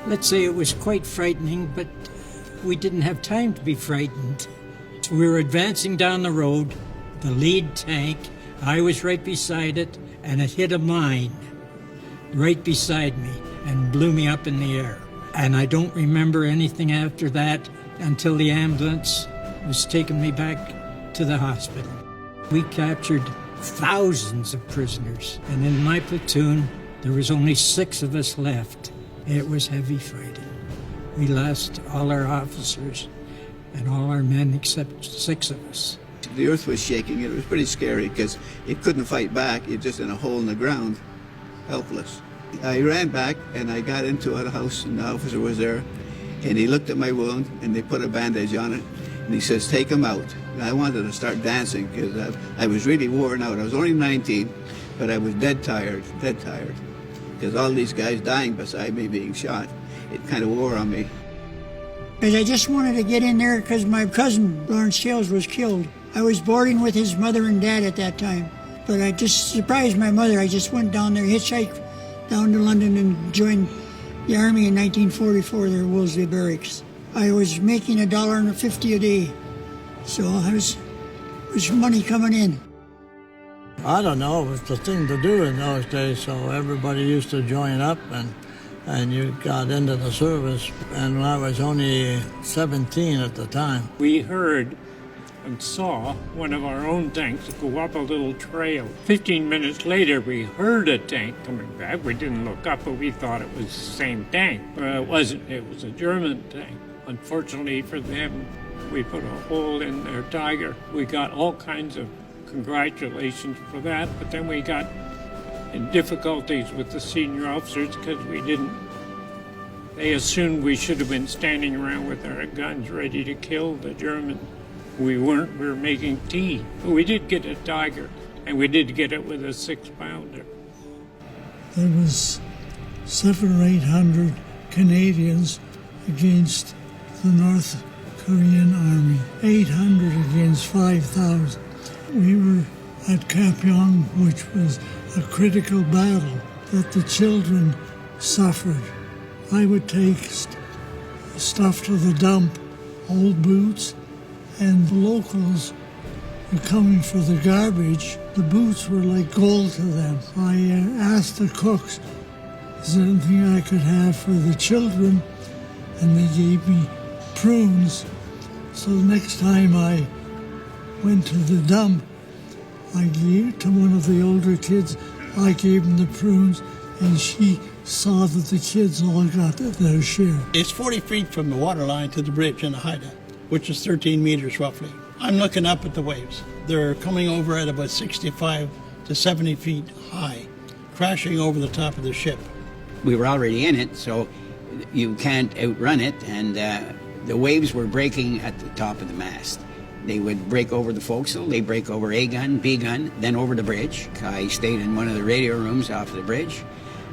Let's say it was quite frightening, but we didn't have time to be frightened. We were advancing down the road, the lead tank, I was right beside it, and it hit a mine right beside me and blew me up in the air. And I don't remember anything after that until the ambulance was taking me back to the hospital. We captured thousands of prisoners, and in my platoon, there was only 6 of us left. It was heavy fighting. We lost all our officers and all our men except 6 of us. The earth was shaking. It was pretty scary because you couldn't fight back. You're just in a hole in the ground, helpless. I ran back and I got into a house and the officer was there and he looked at my wound and they put a bandage on it and he says, take him out. And I wanted to start dancing because I was really worn out. I was only 19, but I was dead tired. Because all these guys dying beside me being shot, it kind of wore on me. Because I just wanted to get in there because my cousin, Lawrence Schaus, was killed. I was boarding with his mother and dad at that time. But I just surprised my mother. I just went down there, hitchhiked down to London and joined the Army in 1944 there at Wolseley Barracks. I was making $1.50 a day. So I was money coming in. I don't know, it was the thing to do in those days, so everybody used to join up and you got into the service, and I was only 17 at the time. We heard and saw one of our own tanks go up a little trail. 15 minutes later, we heard a tank coming back. We didn't look up, but we thought it was the same tank. But it wasn't. It was a German tank. Unfortunately for them, we put a hole in their Tiger. We got all kinds of congratulations for that, but then we got in difficulties with the senior officers because they assumed we should have been standing around with our guns ready to kill the German. We weren't. We were making tea. But we did get a Tiger, and we did get it with a 6-pounder. There was 700 or 800 Canadians against the North Korean Army, 800 against 5,000. We were at Kapyong, which was a critical battle that the children suffered. I would take stuff to the dump, old boots, and the locals were coming for the garbage. The boots were like gold to them. I asked the cooks, is there anything I could have for the children? And they gave me prunes. So the next time I went to the dump, I gave to one of the older kids, I gave him the prunes, and she saw that the kids all got their share. It's 40 feet from the water line to the bridge in the Haida, which is 13 meters roughly. I'm looking up at the waves. They're coming over at about 65 to 70 feet high, crashing over the top of the ship. We were already in it, so you can't outrun it, and the waves were breaking at the top of the mast. They would break over the forecastle, they break over A gun, B gun, then over the bridge. I stayed in one of the radio rooms off the bridge,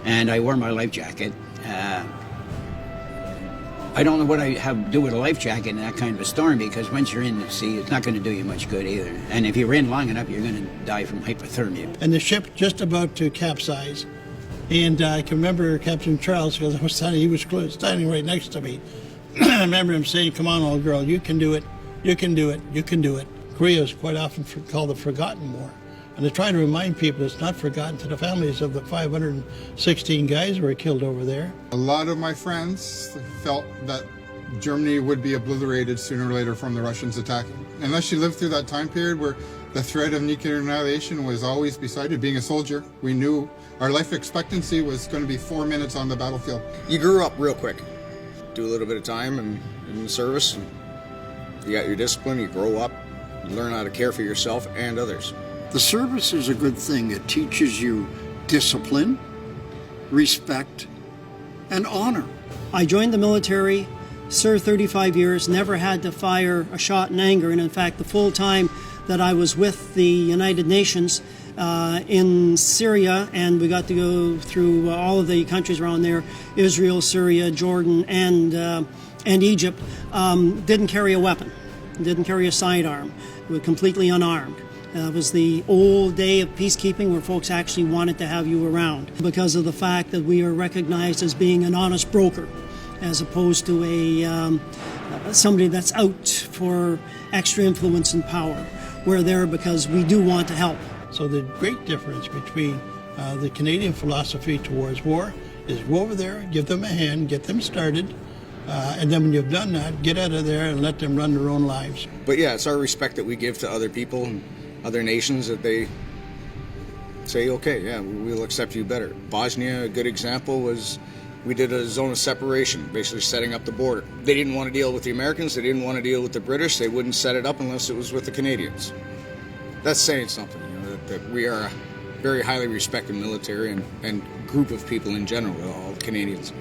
and I wore my life jacket. I don't know what I have to do with a life jacket in that kind of a storm, because once you're in the sea, it's not going to do you much good either. And if you're in long enough, you're going to die from hypothermia. And the ship just about to capsize, and I can remember Captain Charles, because he was standing right next to me. I remember him saying, come on, old girl, you can do it, you can do it, you can do it. Korea is quite often called the Forgotten War. And I try to remind people it's not forgotten to the families of the 516 guys who were killed over there. A lot of my friends felt that Germany would be obliterated sooner or later from the Russians attacking. Unless you lived through that time period where the threat of nuclear annihilation was always beside you. Being a soldier, we knew our life expectancy was going to be 4 minutes on the battlefield. You grew up real quick. Do a little bit of time in the service, and you got your discipline, you grow up, you learn how to care for yourself and others. The service is a good thing. It teaches you discipline, respect, and honor. I joined the military, served 35 years, never had to fire a shot in anger. And in fact, the full time that I was with the United Nations in Syria, and we got to go through all of the countries around there, Israel, Syria, Jordan, and Egypt, didn't carry a weapon, didn't carry a sidearm. We were completely unarmed. It was the old day of peacekeeping where folks actually wanted to have you around because of the fact that we are recognized as being an honest broker. as opposed to somebody that's out for extra influence and power. We're there because we do want to help. So the great difference between the Canadian philosophy towards war is go over there, give them a hand, get them started, and then when you've done that, get out of there and let them run their own lives. But yeah, it's our respect that we give to other people and other nations that they say, okay, yeah, we'll accept you better. Bosnia, a good example, was we did a zone of separation, basically setting up the border. They didn't want to deal with the Americans, they didn't want to deal with the British, they wouldn't set it up unless it was with the Canadians. That's saying something, you know, that we are a very highly respected military and group of people in general, all Canadians.